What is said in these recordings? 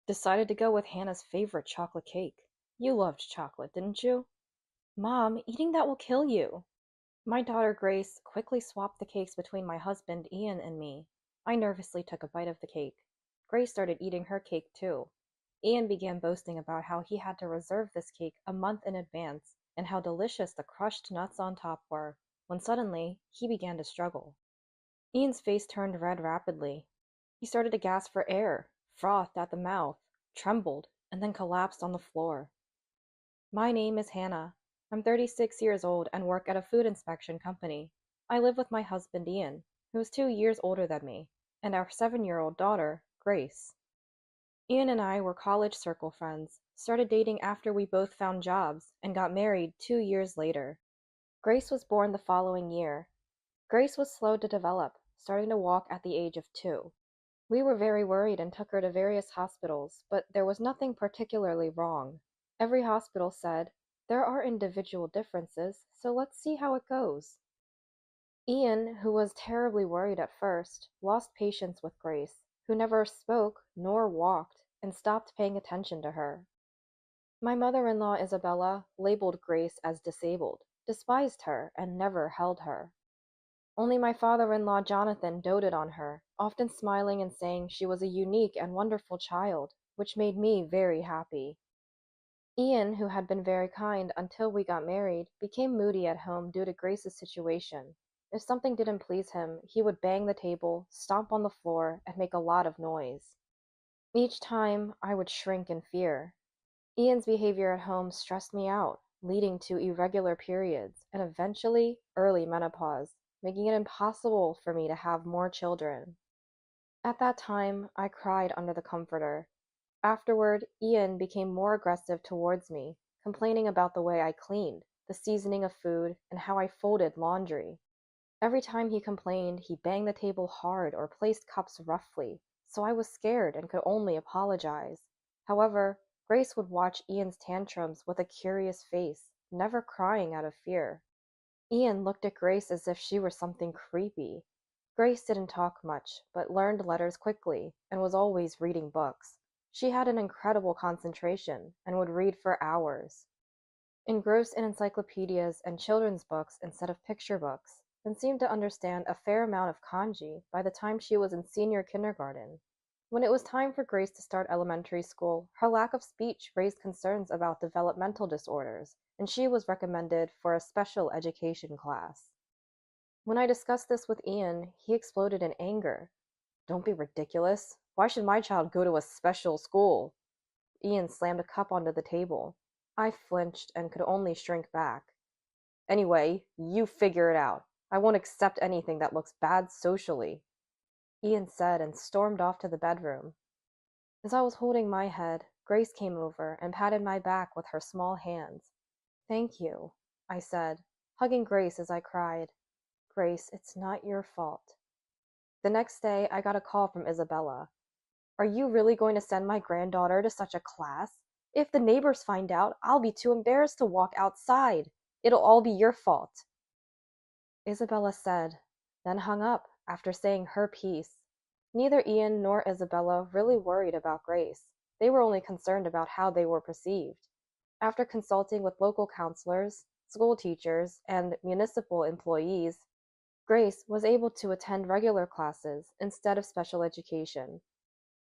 Decided to go with Hannah's favorite chocolate cake. You loved chocolate, didn't you? Mom, eating that will kill you. My daughter Grace quickly swapped the cakes between my husband Ian and me. I nervously took a bite of the cake. Grace started eating her cake too. Ian began boasting about how he had to reserve this cake a month in advance and how delicious the crushed nuts on top were, when suddenly he began to struggle. Ian's face turned red rapidly. He started to gasp for air, frothed at the mouth, trembled, and then collapsed on the floor. My name is Hannah. I'm 36 years old and work at a food inspection company. I live with my husband Ian, who is 2 years older than me, and our 7-year-old daughter, Grace. Ian and I were college circle friends, started dating after we both found jobs, and got married 2 years later. Grace was born the following year. Grace was slow to develop, starting to walk at the age of 2. We were very worried and took her to various hospitals, but there was nothing particularly wrong. Every hospital said, "There are individual differences, so let's see how it goes." Ian, who was terribly worried at first, lost patience with Grace, who never spoke nor walked, and stopped paying attention to her. My mother-in-law Isabella labeled Grace as disabled, despised her, and never held her. Only my father-in-law Jonathan doted on her, often smiling and saying she was a unique and wonderful child, which made me very happy. Ian, who had been very kind until we got married, became moody at home due to Grace's situation. If something didn't please him, he would bang the table, stomp on the floor, and make a lot of noise. Each time, I would shrink in fear. Ian's behavior at home stressed me out, leading to irregular periods and eventually early menopause, making it impossible for me to have more children. At that time, I cried under the comforter. Afterward, Ian became more aggressive towards me, complaining about the way I cleaned, the seasoning of food, and how I folded laundry. Every time he complained, he banged the table hard or placed cups roughly, so I was scared and could only apologize. However, Grace would watch Ian's tantrums with a curious face, never crying out of fear. Ian looked at Grace as if she were something creepy. Grace didn't talk much, but learned letters quickly and was always reading books. She had an incredible concentration and would read for hours. Engrossed in encyclopedias and children's books instead of picture books, and seemed to understand a fair amount of kanji by the time she was in senior kindergarten. When it was time for Grace to start elementary school, her lack of speech raised concerns about developmental disorders, and she was recommended for a special education class. When I discussed this with Ian, he exploded in anger. "Don't be ridiculous. Why should my child go to a special school?" Ian slammed a cup onto the table. I flinched and could only shrink back. "Anyway, you figure it out. I won't accept anything that looks bad socially," Ian said and stormed off to the bedroom. As I was holding my head, Grace came over and patted my back with her small hands. "Thank you," I said, hugging Grace as I cried. "Grace, it's not your fault." The next day, I got a call from Isabella. "Are you really going to send my granddaughter to such a class? If the neighbors find out, I'll be too embarrassed to walk outside. It'll all be your fault," Isabella said, then hung up after saying her piece. Neither Ian nor Isabella really worried about Grace. They were only concerned about how they were perceived. After consulting with local counselors, school teachers, and municipal employees, Grace was able to attend regular classes instead of special education.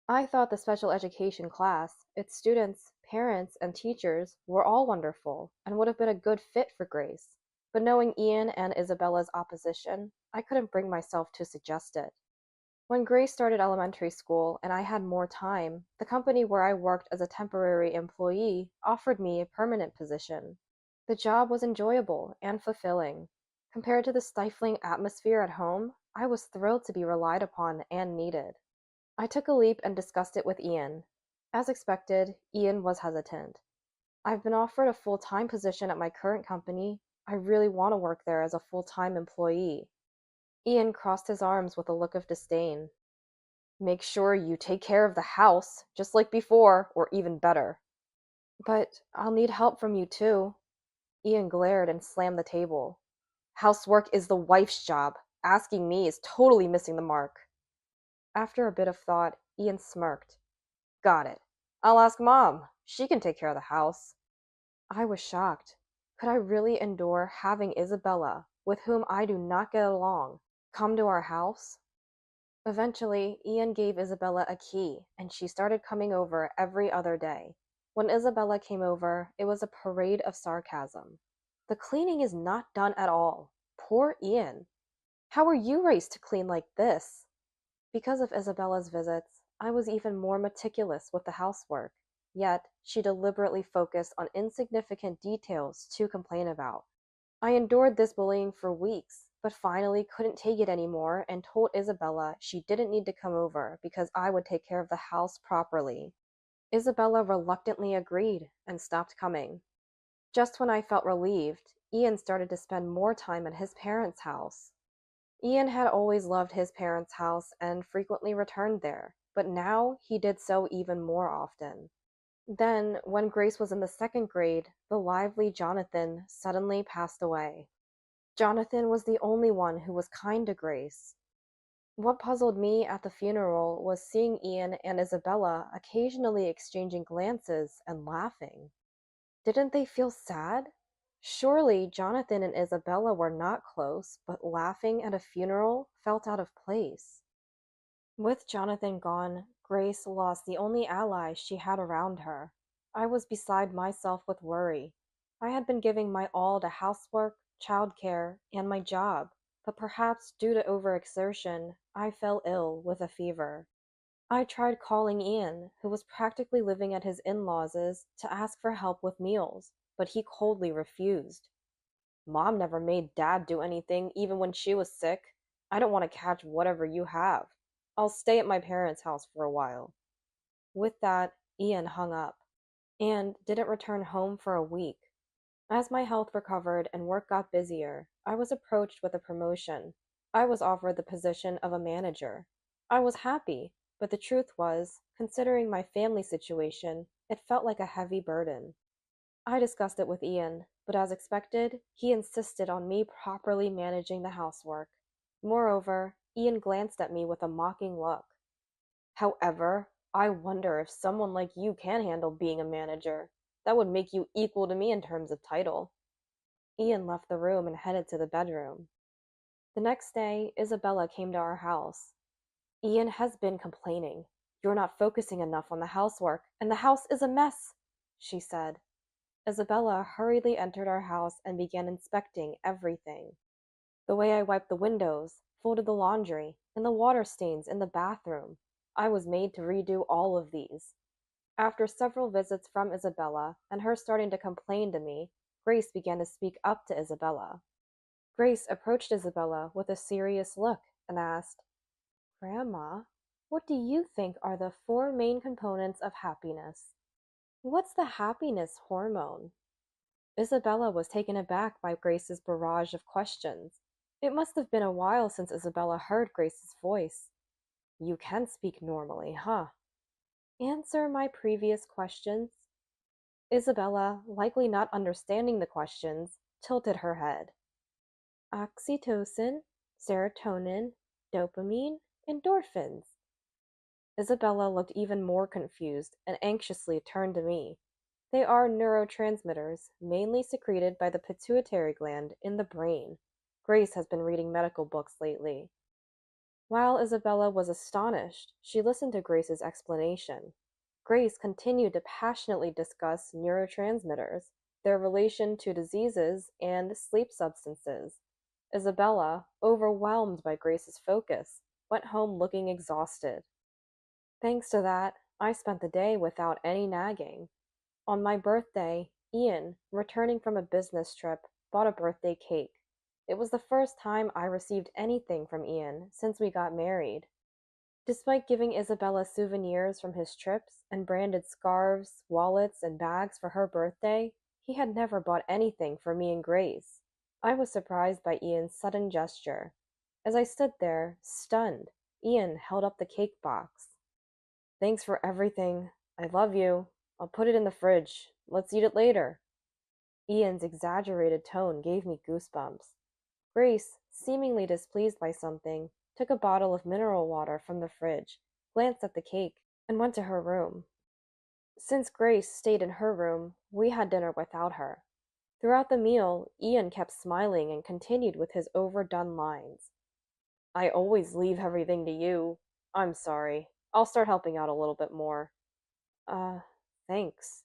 I thought the special education class, its students, parents, and teachers were all wonderful and would have been a good fit for Grace. But knowing Ian and Isabella's opposition, I couldn't bring myself to suggest it. When Grace started elementary school and I had more time, the company where I worked as a temporary employee offered me a permanent position. The job was enjoyable and fulfilling. Compared to the stifling atmosphere at home, I was thrilled to be relied upon and needed. I took a leap and discussed it with Ian. As expected, Ian was hesitant. "I've been offered a full-time position at my current company. I really want to work there as a full-time employee." Ian crossed his arms with a look of disdain. "Make sure you take care of the house, just like before, or even better." "But I'll need help from you too." Ian glared and slammed the table. "Housework is the wife's job. Asking me is totally missing the mark." After a bit of thought, Ian smirked. "Got it. I'll ask Mom. She can take care of the house. I was shocked. Could I really endure having Isabella, with whom I do not get along, come to our house? Eventually, Ian gave Isabella a key, and she started coming over every other day. When Isabella came over, it was a parade of sarcasm. The cleaning is not done at all. Poor Ian. How were you raised to clean like this? Because of Isabella's visits, I was even more meticulous with the housework. Yet, she deliberately focused on insignificant details to complain about. I endured this bullying for weeks, but finally couldn't take it anymore and told Isabella she didn't need to come over because I would take care of the house properly. Isabella reluctantly agreed and stopped coming. Just when I felt relieved, Ian started to spend more time at his parents' house. Ian had always loved his parents' house and frequently returned there, but now he did so even more often. Then, when Grace was in the second grade, the lively Jonathan suddenly passed away. Jonathan was the only one who was kind to Grace. What puzzled me at the funeral was seeing Ian and Isabella occasionally exchanging glances and laughing. Didn't they feel sad? Surely Jonathan and Isabella were not close, but laughing at a funeral felt out of place. With Jonathan gone, Grace lost the only ally she had around her. I was beside myself with worry. I had been giving my all to housework, childcare, and my job, but perhaps due to overexertion, I fell ill with a fever. I tried calling Ian, who was practically living at his in-laws', to ask for help with meals, but he coldly refused. Mom never made Dad do anything, even when she was sick. I don't want to catch whatever you have. I'll stay at my parents' house for a while. With that, Ian hung up and didn't return home for a week. As my health recovered and work got busier, I was approached with a promotion. I was offered the position of a manager. I was happy, but the truth was, considering my family situation, it felt like a heavy burden. I discussed it with Ian, but as expected, he insisted on me properly managing the housework. Moreover, Ian glanced at me with a mocking look. However, I wonder if someone like you can handle being a manager. That would make you equal to me in terms of title. Ian left the room and headed to the bedroom. The next day, Isabella came to our house. Ian has been complaining. You're not focusing enough on the housework, and the house is a mess, she said. Isabella hurriedly entered our house and began inspecting everything. The way I wiped the windows, folded the laundry, and the water stains in the bathroom. I was made to redo all of these. After several visits from Isabella and her starting to complain to me, Grace began to speak up to Isabella. Grace approached Isabella with a serious look and asked, Grandma, what do you think are the four main components of happiness? What's the happiness hormone? Isabella was taken aback by Grace's barrage of questions. It must have been a while since Isabella heard Grace's voice. You can speak normally, huh? Answer my previous questions. Isabella, likely not understanding the questions, tilted her head. Oxytocin, serotonin, dopamine, endorphins. Isabella looked even more confused and anxiously turned to me. They are neurotransmitters, mainly secreted by the pituitary gland in the brain. Grace has been reading medical books lately. While Isabella was astonished, she listened to Grace's explanation. Grace continued to passionately discuss neurotransmitters, their relation to diseases, and sleep substances. Isabella, overwhelmed by Grace's focus, went home looking exhausted. Thanks to that, I spent the day without any nagging. On my birthday, Ian, returning from a business trip, bought a birthday cake. It was the first time I received anything from Ian since we got married. Despite giving Isabella souvenirs from his trips and branded scarves, wallets, and bags for her birthday, he had never bought anything for me and Grace. I was surprised by Ian's sudden gesture. As I stood there, stunned, Ian held up the cake box. Thanks for everything. I love you. I'll put it in the fridge. Let's eat it later. Ian's exaggerated tone gave me goosebumps. Grace, seemingly displeased by something, took a bottle of mineral water from the fridge, glanced at the cake, and went to her room. Since Grace stayed in her room, we had dinner without her. Throughout the meal, Ian kept smiling and continued with his overdone lines. I always leave everything to you. I'm sorry. I'll start helping out a little bit more. Uh, thanks.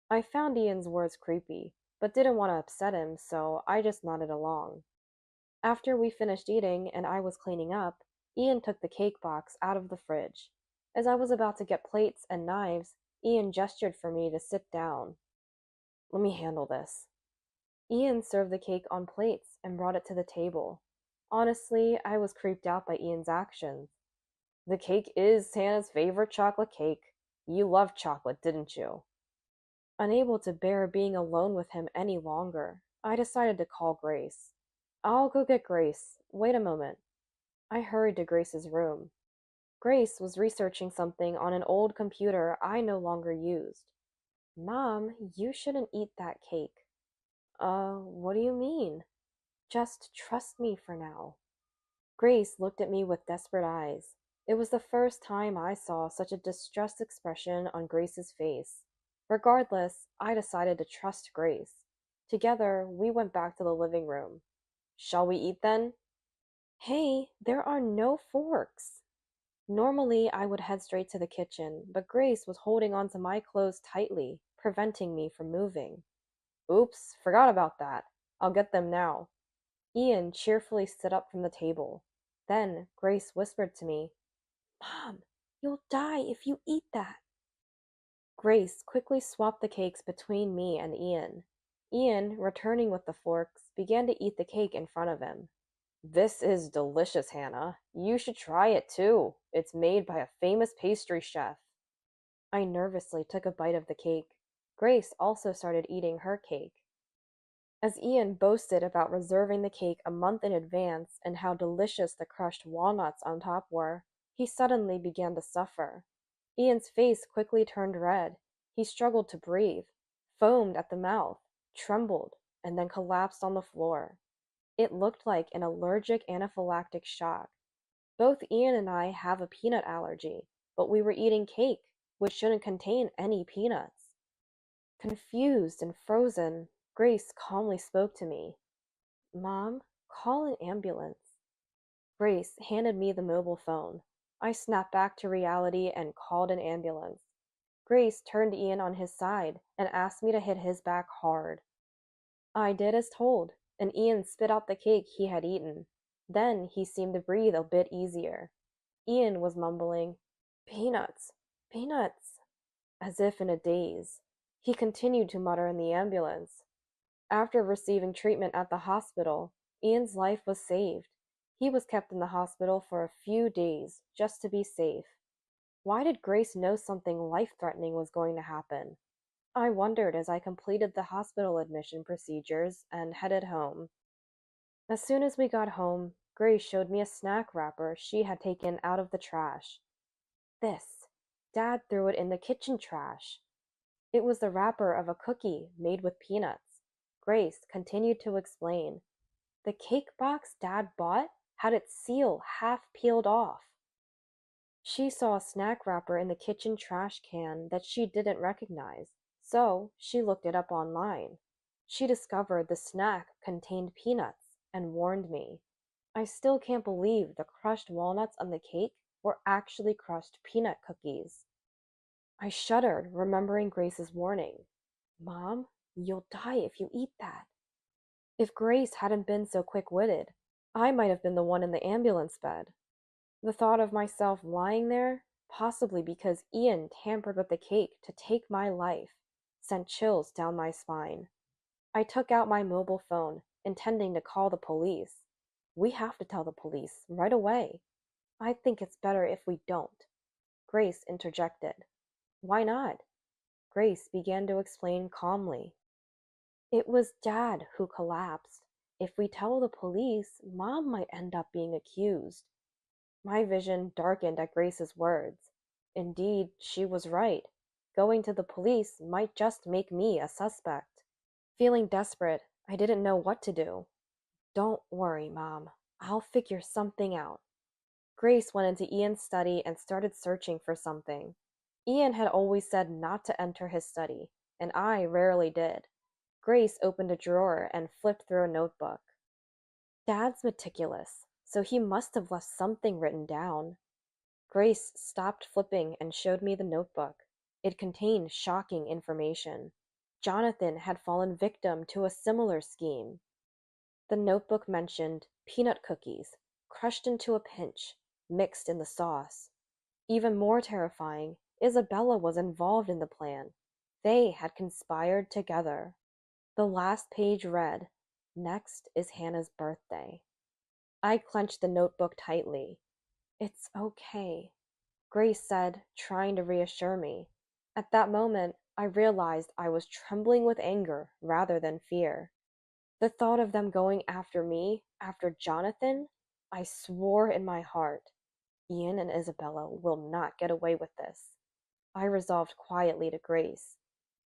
I found Ian's words creepy, but didn't want to upset him, so I just nodded along. After we finished eating and I was cleaning up, Ian took the cake box out of the fridge. As I was about to get plates and knives, Ian gestured for me to sit down. Let me handle this. Ian served the cake on plates and brought it to the table. Honestly, I was creeped out by Ian's actions. The cake is Santa's favorite chocolate cake. You loved chocolate, didn't you? Unable to bear being alone with him any longer, I decided to call Grace. I'll go get Grace. Wait a moment. I hurried to Grace's room. Grace was researching something on an old computer I no longer used. Mom, you shouldn't eat that cake. What do you mean? Just trust me for now. Grace looked at me with desperate eyes. It was the first time I saw such a distressed expression on Grace's face. Regardless, I decided to trust Grace. Together, we went back to the living room. Shall we eat then? Hey, there are no forks. Normally, I would head straight to the kitchen, but Grace was holding onto my clothes tightly, preventing me from moving. Oops, forgot about that. I'll get them now. Ian cheerfully stood up from the table. Then Grace whispered to me, Mom, you'll die if you eat that. Grace quickly swapped the cakes between me and Ian. Ian, returning with the forks, began to eat the cake in front of him. This is delicious, Hannah. You should try it too. It's made by a famous pastry chef. I nervously took a bite of the cake. Grace also started eating her cake. As Ian boasted about reserving the cake a month in advance and how delicious the crushed walnuts on top were, he suddenly began to suffer. Ian's face quickly turned red. He struggled to breathe, foamed at the mouth, trembled, and then collapsed on the floor. It looked like an allergic anaphylactic shock. Both Ian and I have a peanut allergy, but we were eating cake, which shouldn't contain any peanuts. Confused and frozen, Grace calmly spoke to me. Mom, call an ambulance. Grace handed me the mobile phone. I snapped back to reality and called an ambulance. Grace turned Ian on his side and asked me to hit his back hard. I did as told, and Ian spit out the cake he had eaten. Then he seemed to breathe a bit easier. Ian was mumbling, Peanuts, peanuts, as if in a daze. He continued to mutter in the ambulance. After receiving treatment at the hospital, Ian's life was saved. He was kept in the hospital for a few days, just to be safe. Why did Grace know something life-threatening was going to happen? I wondered as I completed the hospital admission procedures and headed home. As soon as we got home, Grace showed me a snack wrapper she had taken out of the trash. This. Dad threw it in the kitchen trash. It was the wrapper of a cookie made with peanuts. Grace continued to explain. The cake box Dad bought had its seal half peeled off. She saw a snack wrapper in the kitchen trash can that she didn't recognize, so she looked it up online. She discovered the snack contained peanuts and warned me. I still can't believe the crushed walnuts on the cake were actually crushed peanut cookies. I shuddered, remembering Grace's warning. Mom, you'll die if you eat that. If Grace hadn't been so quick-witted, I might have been the one in the ambulance bed. The thought of myself lying there, possibly because Ian tampered with the cake to take my life, sent chills down my spine. I took out my mobile phone, intending to call the police. We have to tell the police right away. I think it's better if we don't. Grace interjected. Why not? Grace began to explain calmly. It was Dad who collapsed. If we tell the police, Mom might end up being accused. My vision darkened at Grace's words. Indeed, she was right. Going to the police might just make me a suspect. Feeling desperate, I didn't know what to do. Don't worry, Mom. I'll figure something out. Grace went into Ian's study and started searching for something. Ian had always said not to enter his study, and I rarely did. Grace opened a drawer and flipped through a notebook. Dad's meticulous, so he must have left something written down. Grace stopped flipping and showed me the notebook. It contained shocking information. Jonathan had fallen victim to a similar scheme. The notebook mentioned peanut cookies, crushed into a pinch, mixed in the sauce. Even more terrifying, Isabella was involved in the plan. They had conspired together. The last page read, "Next is Hannah's birthday." I clenched the notebook tightly. "It's okay," Grace said, trying to reassure me. At that moment, I realized I was trembling with anger rather than fear. The thought of them going after me, after Jonathan, I swore in my heart, Ian and Isabella will not get away with this. I resolved quietly to Grace,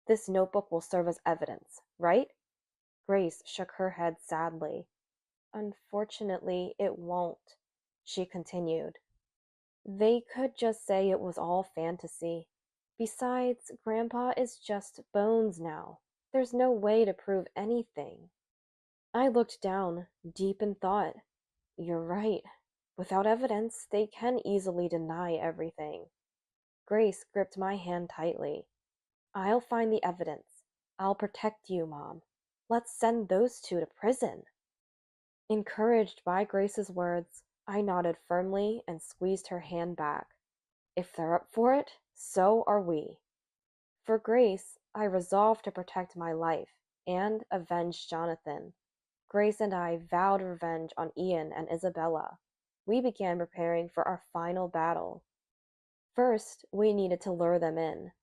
"This notebook will serve as evidence, right?" Grace shook her head sadly. "Unfortunately, it won't," she continued. "They could just say it was all fantasy. Besides, Grandpa is just bones now. There's no way to prove anything." I looked down, deep in thought. You're right. Without evidence, they can easily deny everything. Grace gripped my hand tightly. "I'll find the evidence. I'll protect you, Mom. Let's send those two to prison." Encouraged by Grace's words, I nodded firmly and squeezed her hand back. If they're up for it, so are we. For Grace, I resolved to protect my life and avenge Jonathan. Grace and I vowed revenge on Ian and Isabella. We began preparing for our final battle. First, we needed to lure them in.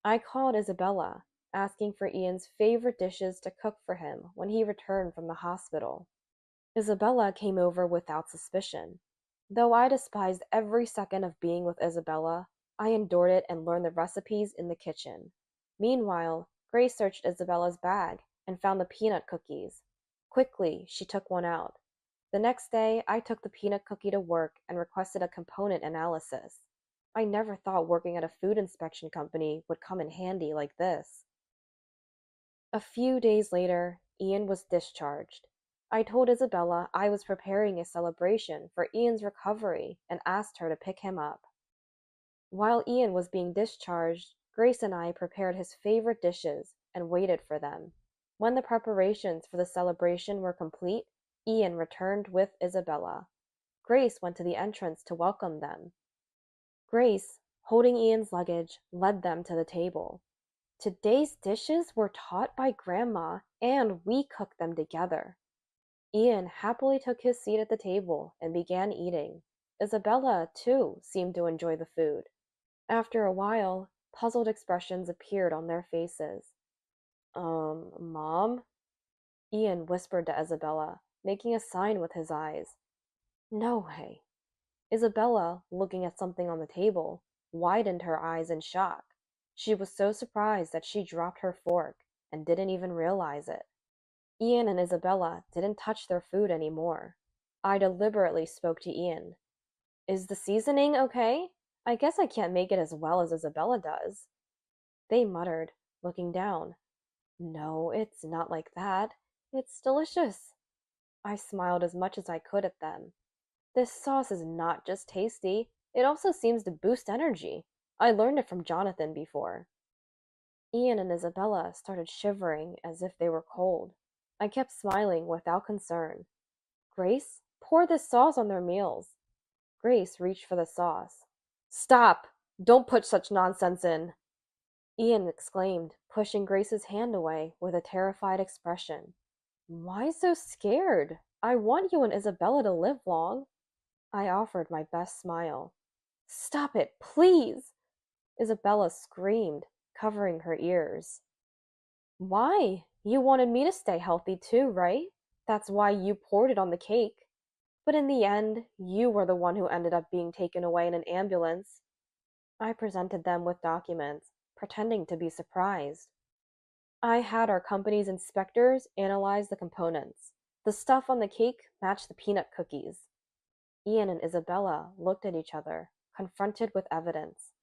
I called Isabella, asking for Ian's favorite dishes to cook for him when he returned from the hospital. Isabella came over without suspicion. Though I despised every second of being with Isabella, I endured it and learned the recipes in the kitchen. Meanwhile, Grace searched Isabella's bag and found the peanut cookies. Quickly, she took one out. The next day, I took the peanut cookie to work and requested a component analysis. I never thought working at a food inspection company would come in handy like this. A few days later, Ian was discharged. I told Isabella I was preparing a celebration for Ian's recovery and asked her to pick him up. While Ian was being discharged, Grace and I prepared his favorite dishes and waited for them. When the preparations for the celebration were complete, Ian returned with Isabella. Grace went to the entrance to welcome them. Grace, holding Ian's luggage, led them to the table. Today's dishes were taught by Grandma, and we cooked them together. Ian happily took his seat at the table and began eating. Isabella, too, seemed to enjoy the food. After a while, puzzled expressions appeared on their faces. Mom?" Ian whispered to Isabella, making a sign with his eyes. "No way." Isabella, looking at something on the table, widened her eyes in shock. She was so surprised that she dropped her fork and didn't even realize it. Ian and Isabella didn't touch their food anymore. I deliberately spoke to Ian. "Is the seasoning okay? I guess I can't make it as well as Isabella does." They muttered, looking down. "No, it's not like that. It's delicious." I smiled as much as I could at them. "This sauce is not just tasty, it also seems to boost energy. I learned it from Jonathan before." Ian and Isabella started shivering as if they were cold. I kept smiling without concern. "Grace, pour this sauce on their meals." Grace reached for the sauce. "Stop! Don't put such nonsense in!" Ian exclaimed, pushing Grace's hand away with a terrified expression. "Why so scared? I want you and Isabella to live long." I offered my best smile. "Stop it, please!" Isabella screamed, covering her ears. "Why? You wanted me to stay healthy too, right? That's why you poured it on the cake. But in the end, you were the one who ended up being taken away in an ambulance." I presented them with documents, pretending to be surprised. I had our company's inspectors analyze the components. The stuff on the cake matched the peanut cookies. Ian and Isabella looked at each other, confronted with evidence.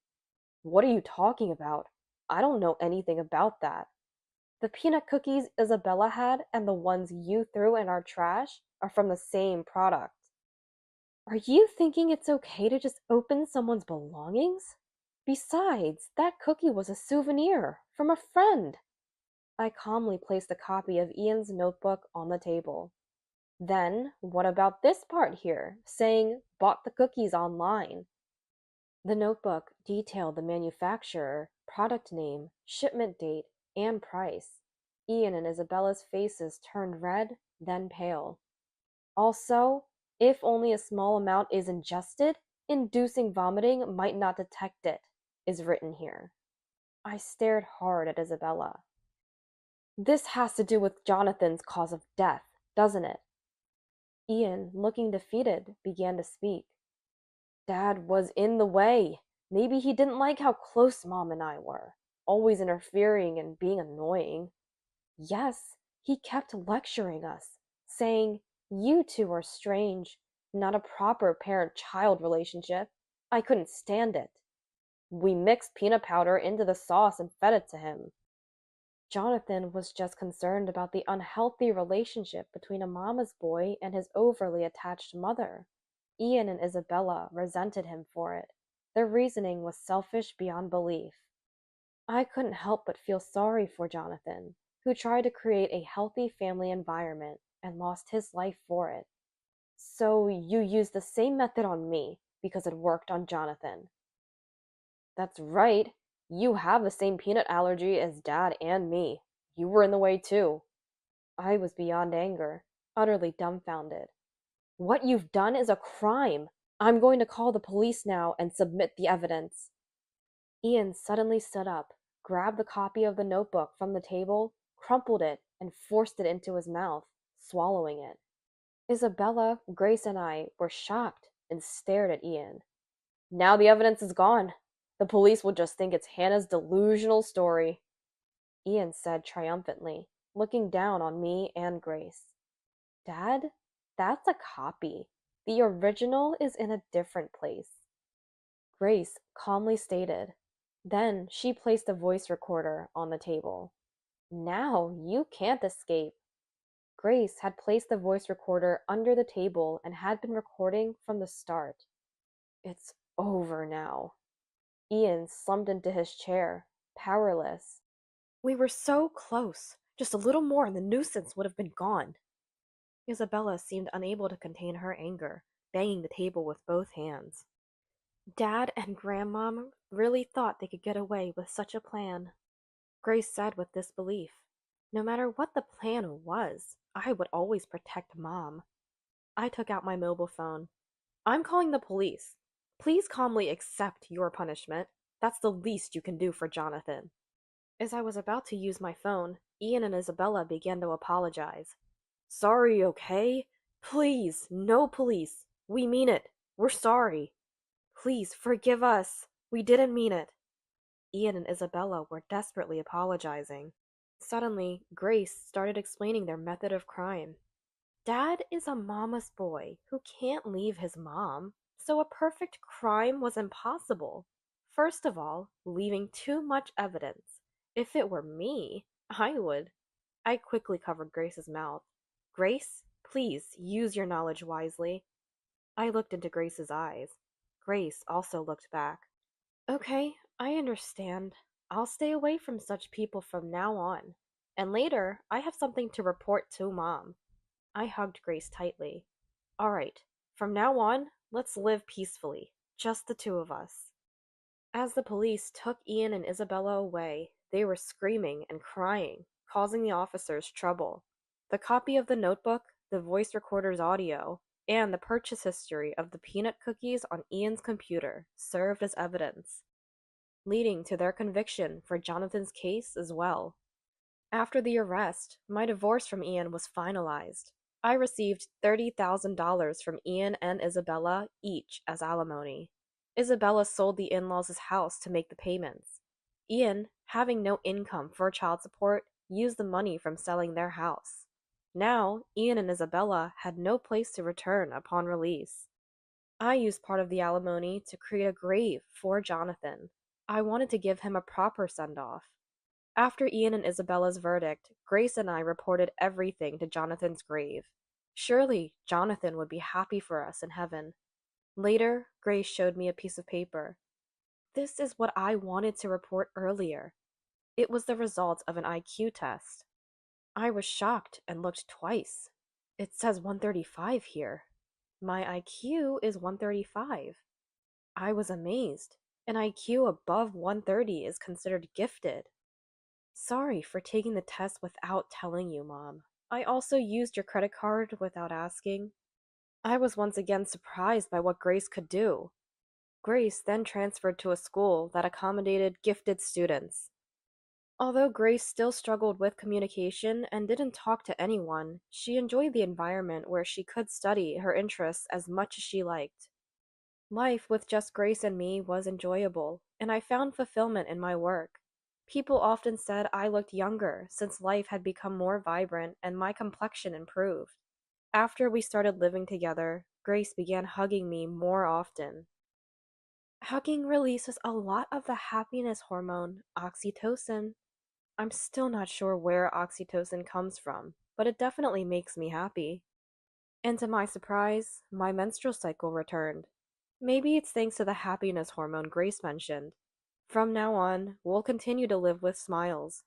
What are you talking about? I don't know anything about that. The peanut cookies Isabella had and the ones you threw in our trash are from the same product. Are you thinking it's okay to just open someone's belongings? Besides, that cookie was a souvenir from a friend. I calmly placed a copy of Ian's notebook on the table. Then, what about this part here, saying bought the cookies online? The notebook detailed the manufacturer, product name, shipment date, and price. Ian and Isabella's faces turned red, then pale. Also, if only a small amount is ingested, inducing vomiting might not detect it, is written here. I stared hard at Isabella. This has to do with Jonathan's cause of death, doesn't it? Ian, looking defeated, began to speak. Dad was in the way. Maybe he didn't like how close Mom and I were, always interfering and being annoying. Yes, he kept lecturing us, saying, "You two are strange, not a proper parent-child relationship." I couldn't stand it. We mixed peanut powder into the sauce and fed it to him. Jonathan was just concerned about the unhealthy relationship between a mama's boy and his overly attached mother. Ian and Isabella resented him for it. Their reasoning was selfish beyond belief. I couldn't help but feel sorry for Jonathan, who tried to create a healthy family environment and lost his life for it. So you used the same method on me because it worked on Jonathan. That's right. You have the same peanut allergy as Dad and me. You were in the way too. I was beyond anger, utterly dumbfounded. What you've done is a crime. I'm going to call the police now and submit the evidence. Ian suddenly stood up, grabbed the copy of the notebook from the table, crumpled it, and forced it into his mouth, swallowing it. Isabella, Grace, and I were shocked and stared at Ian. Now the evidence is gone. The police will just think it's Hannah's delusional story, Ian said triumphantly, looking down on me and Grace. Dad, that's a copy. The original is in a different place, Grace calmly stated. Then she placed a voice recorder on the table. Now you can't escape. Grace had placed the voice recorder under the table and had been recording from the start. It's over now. Ian slumped into his chair, powerless. We were so close. Just a little more and the nuisance would have been gone. Isabella seemed unable to contain her anger, banging the table with both hands. Dad and Grandmom really thought they could get away with such a plan. Grace said with disbelief. No matter what the plan was, I would always protect Mom. I took out my mobile phone. I'm calling the police. Please calmly accept your punishment. That's the least you can do for Jonathan. As I was about to use my phone, Ian and Isabella began to apologize. Sorry, okay? Please, no police. We mean it. We're sorry. Please, forgive us. We didn't mean it. Ian and Isabella were desperately apologizing. Suddenly, Grace started explaining their method of crime. Dad is a mama's boy who can't leave his mom, so a perfect crime was impossible. First of all, leaving too much evidence. If it were me, I would. I quickly covered Grace's mouth. Grace, please use your knowledge wisely. I looked into Grace's eyes. Grace also looked back. Okay, I understand. I'll stay away from such people from now on. And later, I have something to report to Mom. I hugged Grace tightly. All right, from now on, let's live peacefully, just the two of us. As the police took Ian and Isabella away, they were screaming and crying, causing the officers trouble. The copy of the notebook, the voice recorder's audio, and the purchase history of the peanut cookies on Ian's computer served as evidence, leading to their conviction for Jonathan's case as well. After the arrest, my divorce from Ian was finalized. I received $30,000 from Ian and Isabella each as alimony. Isabella sold the in-laws' house to make the payments. Ian, having no income for child support, used the money from selling their house. Now, Ian and Isabella had no place to return upon release. I used part of the alimony to create a grave for Jonathan. I wanted to give him a proper send off. After Ian and Isabella's verdict, Grace and I reported everything to Jonathan's grave. Surely Jonathan would be happy for us in heaven. Later, Grace showed me a piece of paper. This is what I wanted to report earlier. It was the result of an IQ test. I was shocked and looked twice. It says 135 here. My IQ is 135. I was amazed. An IQ above 130 is considered gifted. Sorry for taking the test without telling you, Mom. I also used your credit card without asking. I was once again surprised by what Grace could do. Grace then transferred to a school that accommodated gifted students. Although Grace still struggled with communication and didn't talk to anyone, she enjoyed the environment where she could study her interests as much as she liked. Life with just Grace and me was enjoyable, and I found fulfillment in my work. People often said I looked younger since life had become more vibrant and my complexion improved. After we started living together, Grace began hugging me more often. Hugging releases a lot of the happiness hormone, oxytocin. I'm still not sure where oxytocin comes from, but it definitely makes me happy. And to my surprise, my menstrual cycle returned. Maybe it's thanks to the happiness hormone Grace mentioned. From now on, we'll continue to live with smiles.